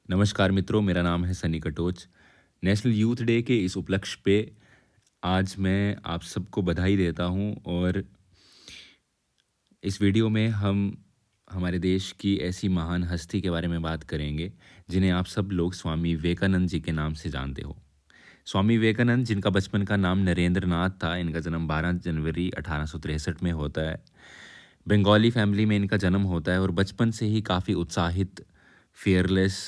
नमस्कार मित्रों, मेरा नाम है Sunny Katoch. National youth day के इस उपलक्ष्य पे आज मैं आप सबको बधाई देता हूँ और इस वीडियो में हम हमारे देश की ऐसी महान हस्ती के बारे में बात करेंगे, जिन्हें आप सब लोग स्वामी विवेकानंद जी के नाम से जानते हो। स्वामी विवेकानंद जिनका बचपन का नाम नरेंद्र नाथ था, इनका जन्म 12 जनवरी 1863 में होता है। बंगाली फैमिली में इनका जन्म होता है और बचपन से ही काफ़ी उत्साहित, फियरलेस,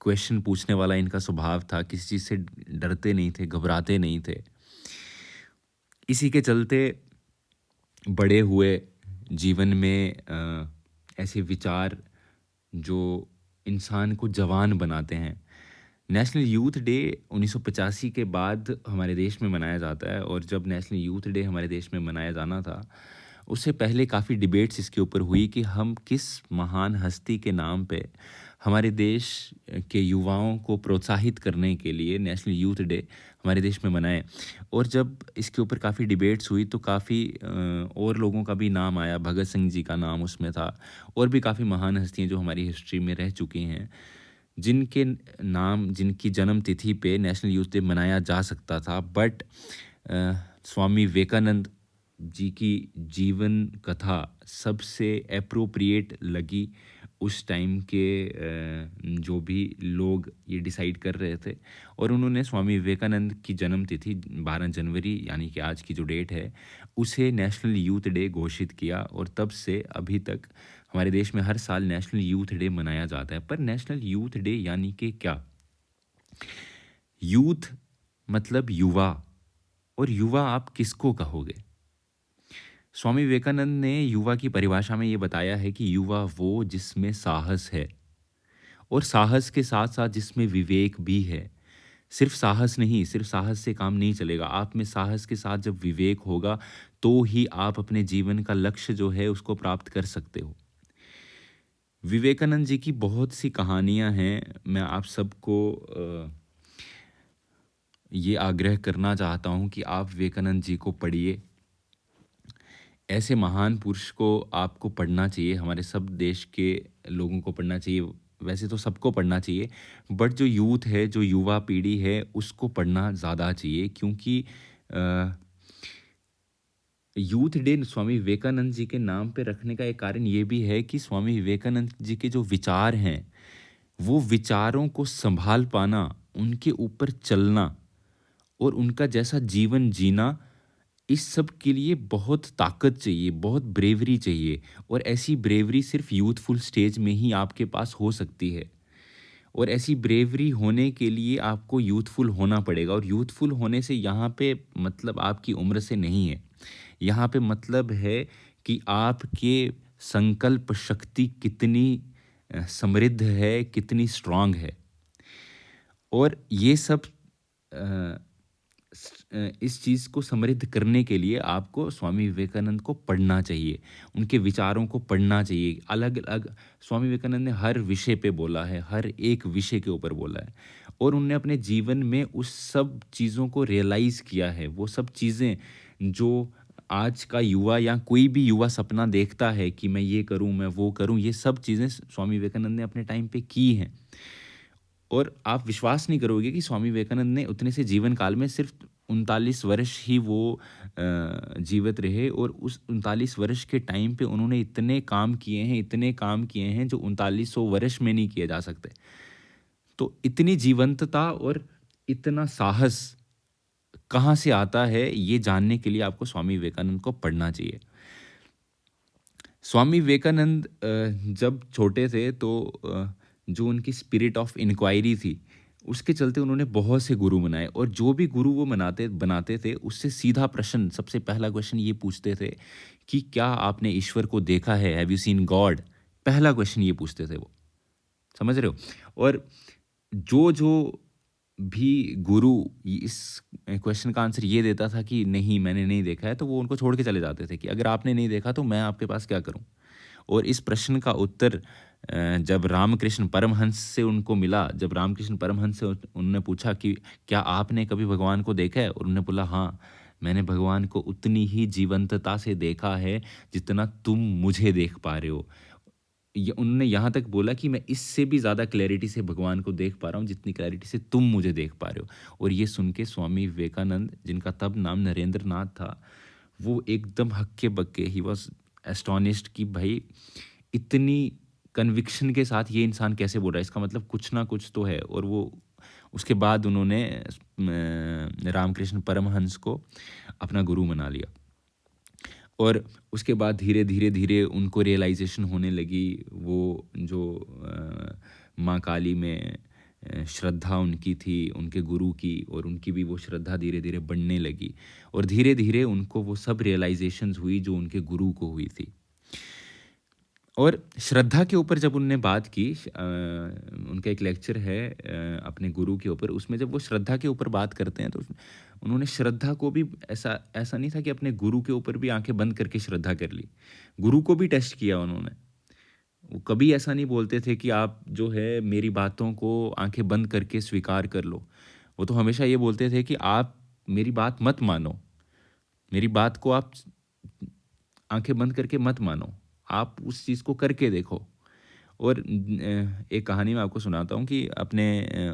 क्वेश्चन पूछने वाला इनका स्वभाव था। किसी चीज़ से डरते नहीं थे, घबराते नहीं थे। इसी के चलते बड़े हुए जीवन में ऐसे विचार जो इंसान को जवान बनाते हैं। नेशनल यूथ डे 1985 के बाद हमारे देश में मनाया जाता है और जब नेशनल यूथ डे हमारे देश में मनाया जाना था, उससे पहले काफ़ी डिबेट्स इसके ऊपर हुई कि हम किस महान हस्ती के नाम पे हमारे देश के युवाओं को प्रोत्साहित करने के लिए नेशनल यूथ डे हमारे देश में मनाएं। और जब इसके ऊपर काफ़ी डिबेट्स हुई तो काफ़ी और लोगों का भी नाम आया। भगत सिंह जी का नाम उसमें था और भी काफ़ी महान हस्तियाँ जो हमारी हिस्ट्री में रह चुकी हैं, जिनके नाम, जिनकी जन्म तिथि पे नेशनल यूथ डे मनाया जा सकता था। बट स्वामी विवेकानंद जी की जीवन कथा सबसे एप्रोप्रिएट लगी उस टाइम के जो भी लोग ये डिसाइड कर रहे थे, और उन्होंने स्वामी विवेकानंद की जन्म तिथि 12 जनवरी यानी कि आज की जो डेट है, उसे नेशनल यूथ डे घोषित किया। और तब से अभी तक हमारे देश में हर साल नेशनल यूथ डे मनाया जाता है। पर नेशनल यूथ डे यानी कि क्या? यूथ मतलब युवा, और युवा आप किसको कहोगे? स्वामी विवेकानंद ने युवा की परिभाषा में ये बताया है कि युवा वो जिसमें साहस है, और साहस के साथ साथ जिसमें विवेक भी है। सिर्फ साहस नहीं, सिर्फ साहस से काम नहीं चलेगा। आप में साहस के साथ जब विवेक होगा, तो ही आप अपने जीवन का लक्ष्य जो है उसको प्राप्त कर सकते हो। विवेकानंद जी की बहुत सी कहानियाँ हैं। मैं आप सबको ये आग्रह करना चाहता हूँ कि आप विवेकानंद जी को पढ़िए। ऐसे महान पुरुष को आपको पढ़ना चाहिए। हमारे सब देश के लोगों को पढ़ना चाहिए। वैसे तो सबको पढ़ना चाहिए, बट जो यूथ है, जो युवा पीढ़ी है, उसको पढ़ना ज़्यादा चाहिए। क्योंकि अ, यूथ डे स्वामी विवेकानंद जी के नाम पे रखने का एक कारण ये भी है कि स्वामी विवेकानंद जी के जो विचार हैं, वो विचारों को संभाल पाना, उनके ऊपर चलना और उनका जैसा जीवन जीना, इस सब के लिए बहुत ताकत चाहिए, बहुत ब्रेवरी चाहिए। और ऐसी ब्रेवरी सिर्फ यूथफुल स्टेज में ही आपके पास हो सकती है। और ऐसी ब्रेवरी होने के लिए आपको यूथफुल होना पड़ेगा। और यूथफुल होने से यहाँ पे मतलब आपकी उम्र से नहीं है। यहाँ पे मतलब है कि आपके संकल्प शक्ति कितनी समृद्ध है, कितनी स्ट्रांग है। और ये सब इस चीज़ को समृद्ध करने के लिए आपको स्वामी विवेकानंद को पढ़ना चाहिए, उनके विचारों को पढ़ना चाहिए। अलग-अलग स्वामी विवेकानंद ने हर विषय पे बोला है, हर एक विषय के ऊपर बोला है, और उन्होंने अपने जीवन में उस सब चीज़ों को रियलाइज़ किया है। वो सब चीज़ें जो आज का युवा या कोई भी युवा सपना देखता है कि मैं ये करूँ, मैं वो करूँ, ये सब चीज़ें स्वामी विवेकानंद ने अपने टाइम पे की हैं। और आप विश्वास नहीं करोगे कि स्वामी विवेकानंद ने उतने से जीवन काल में सिर्फ 39 वर्ष ही वो जीवित रहे, और उस 39 वर्ष के टाइम पे उन्होंने इतने काम किए हैं, इतने काम किए हैं जो 3900 वर्ष में नहीं किए जा सकते। तो इतनी जीवंतता और इतना साहस कहाँ से आता है, ये जानने के लिए आपको स्वामी विवेकानंद को पढ़ना चाहिए। स्वामी विवेकानंद जब छोटे थे तो जो उनकी स्पिरिट ऑफ इंक्वायरी थी, उसके चलते उन्होंने बहुत से गुरु बनाए, और जो भी गुरु वो बनाते थे, उससे सीधा प्रश्न, सबसे पहला क्वेश्चन ये पूछते थे कि क्या आपने ईश्वर को देखा है? Have you seen God? पहला क्वेश्चन ये पूछते थे वो। समझ रहे हो? और जो भी गुरु इस क्वेश्चन का आंसर ये देता था कि नहीं, मैंने नहीं देखा है, तो वो उनको छोड़ के चले जाते थे कि अगर आपने नहीं देखा तो मैं आपके पास क्या करूं। और इस प्रश्न का उत्तर जब रामकृष्ण परमहंस से उनको मिला, जब रामकृष्ण परमहंस से उन्होंने पूछा कि क्या आपने कभी भगवान को देखा है, और उन्होंने बोला हाँ, मैंने भगवान को उतनी ही जीवंतता से देखा है जितना तुम मुझे देख पा रहे हो। ये उन्होंने यहाँ तक बोला कि मैं इससे भी ज़्यादा क्लैरिटी से भगवान को देख पा रहा हूँ, जितनी क्लैरिटी से तुम मुझे देख पा रहे हो। और ये सुन के स्वामी विवेकानंद, जिनका तब नाम नरेंद्र नाथ था, वो एकदम हक्के-बक्के, ही वाज़ एस्टोनिश्ड कि भाई इतनी कन्विक्शन के साथ ये इंसान कैसे बोल रहा है, इसका मतलब कुछ ना कुछ तो है। और वो उसके बाद उन्होंने रामकृष्ण परमहंस को अपना गुरु बना लिया। और उसके बाद धीरे धीरे धीरे उनको रियलाइजेशन होने लगी, वो जो माँ काली में श्रद्धा उनकी थी उनके गुरु की, और उनकी भी वो श्रद्धा धीरे धीरे बढ़ने लगी। और धीरे धीरे उनको वो सब रियलाइजेशंस हुई जो उनके गुरु को हुई थी। और श्रद्धा के ऊपर जब उनने बात की, उनका एक लेक्चर है अपने गुरु के ऊपर, उसमें जब वो श्रद्धा के ऊपर बात करते हैं तो उन्होंने श्रद्धा को भी ऐसा ऐसा नहीं था कि अपने गुरु के ऊपर भी आंखें बंद करके श्रद्धा कर ली, गुरु को भी टेस्ट किया उन्होंने। वो कभी ऐसा नहीं बोलते थे कि आप जो है मेरी बातों को आंखें बंद करके स्वीकार कर लो। वो तो हमेशा ये बोलते थे कि आप मेरी बात मत मानो, मेरी बात को आप आंखें बंद करके मत मानो, आप उस चीज़ को करके देखो। और एक कहानी मैं आपको सुनाता हूँ कि अपने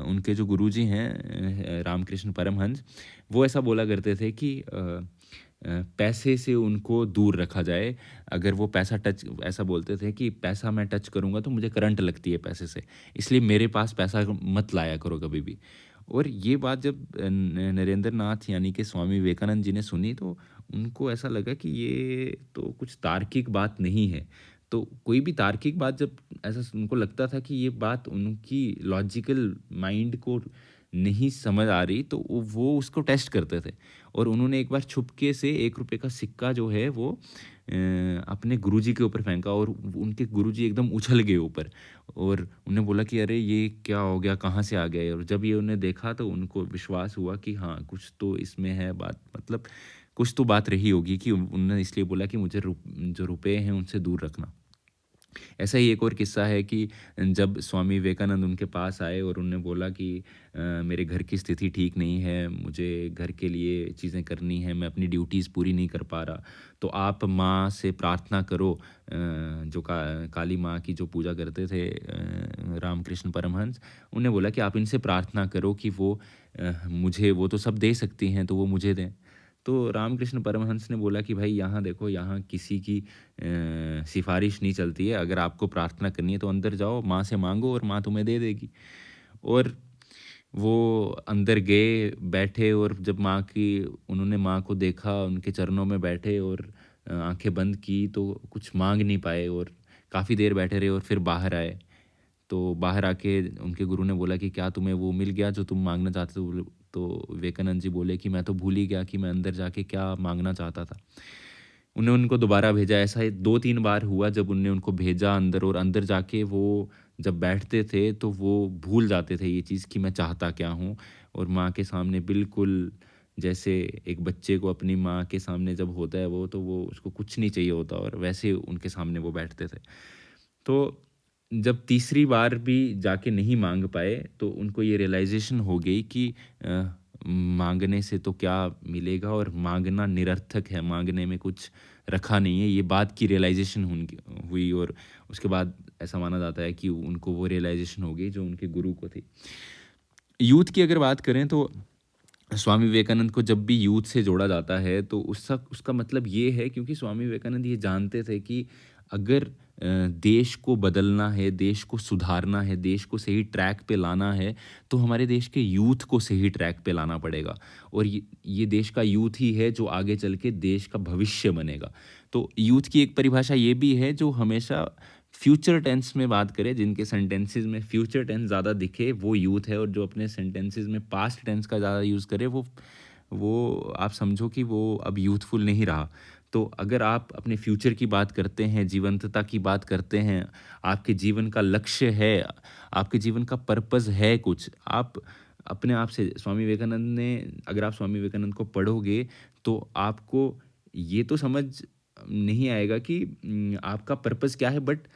उनके जो गुरुजी हैं रामकृष्ण परमहंस, वो ऐसा बोला करते थे कि पैसे से उनको दूर रखा जाए। अगर वो पैसा टच, ऐसा बोलते थे कि पैसा मैं टच करूँगा तो मुझे करंट लगती है पैसे से, इसलिए मेरे पास पैसा मत लाया करो कभी भी। और ये बात जब नरेंद्र नाथ यानी कि स्वामी विवेकानंद जी ने सुनी तो उनको ऐसा लगा कि ये तो कुछ तार्किक बात नहीं है। तो कोई भी तार्किक बात जब ऐसा उनको लगता था कि ये बात उनकी लॉजिकल माइंड को नहीं समझ आ रही, तो वो उसको टेस्ट करते थे। और उन्होंने एक बार छुपके से 1 रुपए का सिक्का जो है वो अपने गुरुजी के ऊपर फेंका, और उनके गुरुजी एकदम उछल गए ऊपर। और उन्होंने बोला कि अरे ये क्या हो गया, कहाँ से आ गए? और जब ये उन्हें देखा तो उनको विश्वास हुआ कि हाँ, कुछ तो इसमें है बात, मतलब कुछ तो बात रही होगी कि उन्होंने इसलिए बोला कि मुझे जो रुपए हैं उनसे दूर रखना। ऐसा ही एक और किस्सा है कि जब स्वामी विवेकानंद उनके पास आए और उन्होंने बोला कि मेरे घर की स्थिति ठीक नहीं है, मुझे घर के लिए चीज़ें करनी हैं, मैं अपनी ड्यूटीज़ पूरी नहीं कर पा रहा, तो आप माँ से प्रार्थना करो। जो काली माँ की जो पूजा करते थे रामकृष्ण परमहंस, उन्हें बोला कि आप इनसे प्रार्थना करो कि वो मुझे, वो तो सब दे सकती हैं तो वो मुझे दें। तो रामकृष्ण परमहंस ने बोला कि भाई यहाँ देखो, यहाँ किसी की सिफ़ारिश नहीं चलती है, अगर आपको प्रार्थना करनी है तो अंदर जाओ, माँ से माँगो और माँ तुम्हें दे देगी। और वो अंदर गए, बैठे, और जब उन्होंने माँ को देखा, उनके चरणों में बैठे और आँखें बंद की तो कुछ माँग नहीं पाए, और काफ़ी देर बैठे रहे और फिर बाहर आए। तो बाहर आके उनके गुरु ने बोला कि क्या तुम्हें वो मिल गया जो तुम माँगना चाहते थे? तो विवेकानंद जी बोले कि मैं तो भूल ही गया कि मैं अंदर जाके क्या माँगना चाहता था। उन्होंने उनको दोबारा भेजा, ऐसा 2-3 बार हुआ जब उनने उनको भेजा अंदर, और अंदर जाके वो जब बैठते थे तो वो भूल जाते थे ये चीज़ कि मैं चाहता क्या हूँ। और माँ के सामने बिल्कुल जैसे एक बच्चे को अपनी माँ के सामने जब होता है वो, तो वो उसको कुछ नहीं चाहिए होता, और वैसे उनके सामने वो बैठते थे। तो जब तीसरी बार भी जाके नहीं माँग पाए तो उनको ये रियलाइज़ेशन हो गई कि माँगने से तो क्या मिलेगा, और माँगना निरर्थक है, माँगने में कुछ रखा नहीं है, ये बात की रियलाइज़ेशन हुई। और उसके बाद ऐसा माना जाता है कि उनको वो रियलाइज़ेशन हो गई जो उनके गुरु को थी। यूथ की अगर बात करें तो स्वामी विवेकानंद को जब भी यूथ से जोड़ा जाता है तो उसका उसका मतलब ये है, क्योंकि स्वामी विवेकानंद ये जानते थे कि अगर देश को बदलना है, देश को सुधारना है, देश को सही ट्रैक पे लाना है, तो हमारे देश के यूथ को सही ट्रैक पे लाना पड़ेगा। और ये देश का यूथ ही है जो आगे चल के देश का भविष्य बनेगा। तो यूथ की एक परिभाषा ये भी है जो हमेशा फ्यूचर टेंस में बात करे, जिनके सेंटेंसेस में फ्यूचर टेंस ज़्यादा दिखे वो यूथ है, और जो अपने सेंटेंसेस में पास्ट टेंस का ज़्यादा यूज़ करे वो आप समझो कि वो अब यूथफुल नहीं रहा। तो अगर आप अपने फ्यूचर की बात करते हैं, जीवंतता की बात करते हैं, आपके जीवन का लक्ष्य है, आपके जीवन का पर्पस है कुछ, आप अपने आप से स्वामी विवेकानंद ने, अगर आप स्वामी विवेकानंद को पढ़ोगे तो आपको ये तो समझ नहीं आएगा कि आपका पर्पस क्या है, बट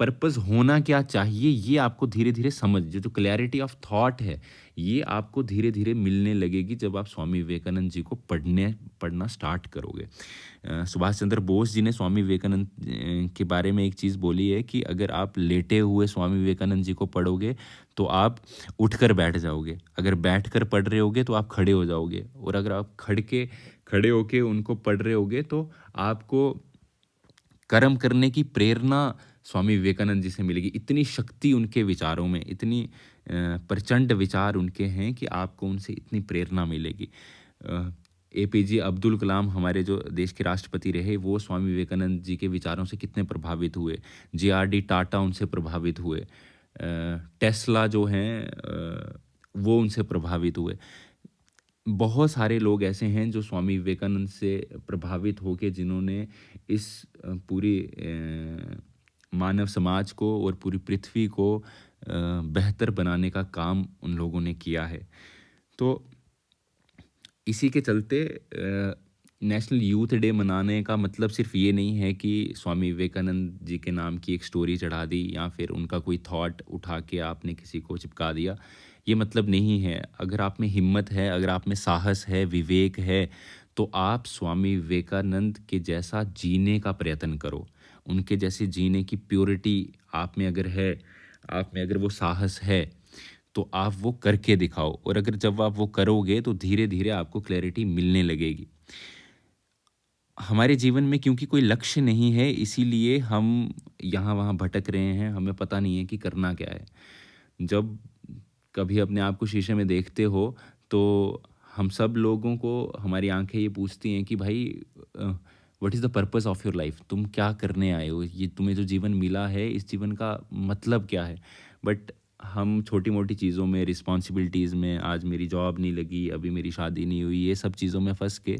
पर्पस होना क्या चाहिए, ये आपको धीरे-धीरे समझ जो क्लैरिटी ऑफ थॉट है, ये आपको धीरे-धीरे मिलने लगेगी जब आप स्वामी विवेकानंद जी को पढ़ना स्टार्ट करोगे। सुभाष चंद्र बोस जी ने स्वामी विवेकानंद के बारे में एक चीज़ बोली है कि अगर आप लेटे हुए स्वामी विवेकानंद जी को पढ़ोगे, तो आप उठकर बैठ जाओगे। अगर बैठकर पढ़ रहे होगे, तो आप खड़े हो जाओगे और अगर आप खड़े होके उनको पढ़ रहे होगे, तो आपको कर्म करने की प्रेरणा स्वामी विवेकानंद जी से मिलेगी। इतनी शक्ति उनके विचारों में, इतनी प्रचंड विचार उनके हैं कि आपको उनसे इतनी प्रेरणा मिलेगी। एपीजे अब्दुल कलाम हमारे जो देश के राष्ट्रपति रहे, वो स्वामी विवेकानंद जी के विचारों से कितने प्रभावित हुए। जेआरडी टाटा उनसे प्रभावित हुए। टेस्ला जो हैं वो उनसे प्रभावित हुए। बहुत सारे लोग ऐसे हैं जो स्वामी विवेकानंद से प्रभावित होके जिन्होंने इस पूरी मानव समाज को और पूरी पृथ्वी को बेहतर बनाने का काम उन लोगों ने किया है। तो इसी के चलते नेशनल यूथ डे मनाने का मतलब सिर्फ ये नहीं है कि स्वामी विवेकानंद जी के नाम की एक स्टोरी चढ़ा दी या फिर उनका कोई थॉट उठा के आपने किसी को चिपका दिया, ये मतलब नहीं है। अगर आप में हिम्मत है, अगर आप में साहस है, विवेक है, तो आप स्वामी विवेकानंद के जैसा जीने का प्रयत्न करो। उनके जैसे जीने की प्योरिटी आप में अगर है, आप में अगर वो साहस है, तो आप वो करके दिखाओ। और अगर जब आप वो करोगे, तो धीरे धीरे आपको क्लैरिटी मिलने लगेगी। हमारे जीवन में क्योंकि कोई लक्ष्य नहीं है, इसीलिए हम यहाँ वहाँ भटक रहे हैं, हमें पता नहीं है कि करना क्या है। जब कभी अपने आप को शीशे में देखते हो, तो हम सब लोगों को हमारी आंखें ये पूछती हैं कि भाई what is the purpose of your life, तुम क्या करने आए हो, ये तुम्हें जो जीवन मिला है, इस जीवन का मतलब क्या है। बट हम छोटी मोटी चीज़ों में, रिस्पॉन्सिबिलिटीज़ में, आज मेरी जॉब नहीं लगी, अभी मेरी शादी नहीं हुई, ये सब चीज़ों में फंस के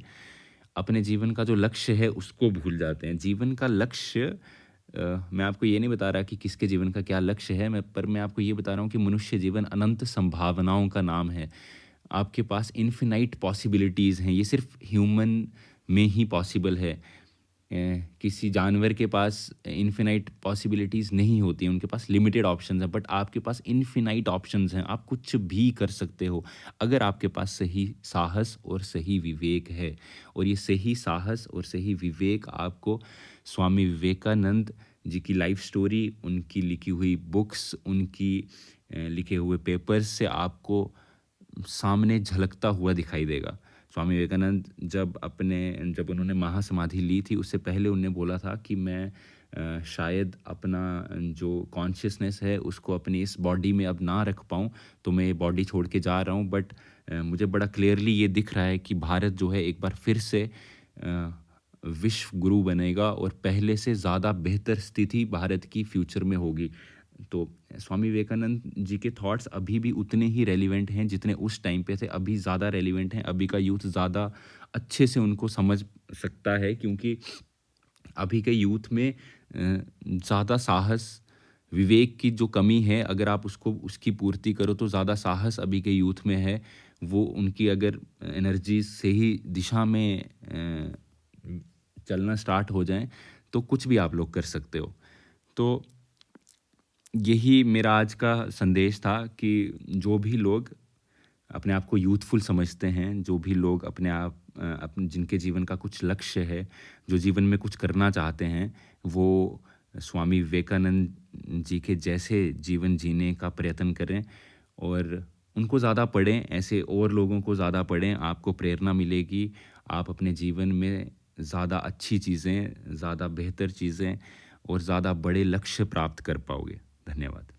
अपने जीवन का जो लक्ष्य है उसको भूल जाते हैं। जीवन का लक्ष्य मैं आपको ये नहीं बता रहा कि किसके जीवन का क्या लक्ष्य है, मैं आपको ये बता रहा हूँ कि मनुष्य जीवन अनंत संभावनाओं का नाम है। आपके पास इन्फिनाइट पॉसिबिलिटीज़ हैं, ये सिर्फ ह्यूमन में ही पॉसिबल है। किसी जानवर के पास इन्फिनाइट पॉसिबिलिटीज़ नहीं होती हैं, उनके पास लिमिटेड ऑप्शंस हैं, बट आपके पास इन्फिनाइट ऑप्शंस हैं, आप कुछ भी कर सकते हो अगर आपके पास सही साहस और सही विवेक है। और ये सही साहस और सही विवेक आपको स्वामी विवेकानंद जी की लाइफ स्टोरी, उनकी लिखी हुई बुक्स, उनकी लिखे हुए पेपर्स से आपको सामने झलकता हुआ दिखाई देगा। स्वामी विवेकानंद जब उन्होंने महासमाधि ली थी, उससे पहले उन्होंने बोला था कि मैं शायद अपना जो कॉन्शियसनेस है उसको अपनी इस बॉडी में अब ना रख पाऊँ, तो मैं ये बॉडी छोड़ के जा रहा हूँ। बट मुझे बड़ा क्लियरली ये दिख रहा है कि भारत जो है एक बार फिर से विश्व गुरु बनेगा और पहले से ज़्यादा बेहतर स्थिति भारत की फ्यूचर में होगी। तो स्वामी विवेकानंद जी के थॉट्स अभी भी उतने ही रेलिवेंट हैं जितने उस टाइम पे थे, अभी ज़्यादा रेलिवेंट हैं। अभी का यूथ ज़्यादा अच्छे से उनको समझ सकता है, क्योंकि अभी के यूथ में ज़्यादा साहस, विवेक की जो कमी है, अगर आप उसकी पूर्ति करो तो ज़्यादा साहस अभी के यूथ में है। वो उनकी अगर एनर्जी सही दिशा में चलना स्टार्ट हो जाएँ, तो कुछ भी आप लोग कर सकते हो। तो यही मेरा आज का संदेश था कि जो भी लोग अपने आप को यूथफुल समझते हैं, जो भी लोग जिनके जीवन का कुछ लक्ष्य है, जो जीवन में कुछ करना चाहते हैं, वो स्वामी विवेकानंद जी के जैसे जीवन जीने का प्रयत्न करें और उनको ज़्यादा पढ़ें, ऐसे और लोगों को ज़्यादा पढ़ें, आपको प्रेरणा मिलेगी। आप अपने जीवन में ज़्यादा अच्छी चीज़ें, ज़्यादा बेहतर चीज़ें और ज़्यादा बड़े लक्ष्य प्राप्त कर पाओगे। धन्यवाद।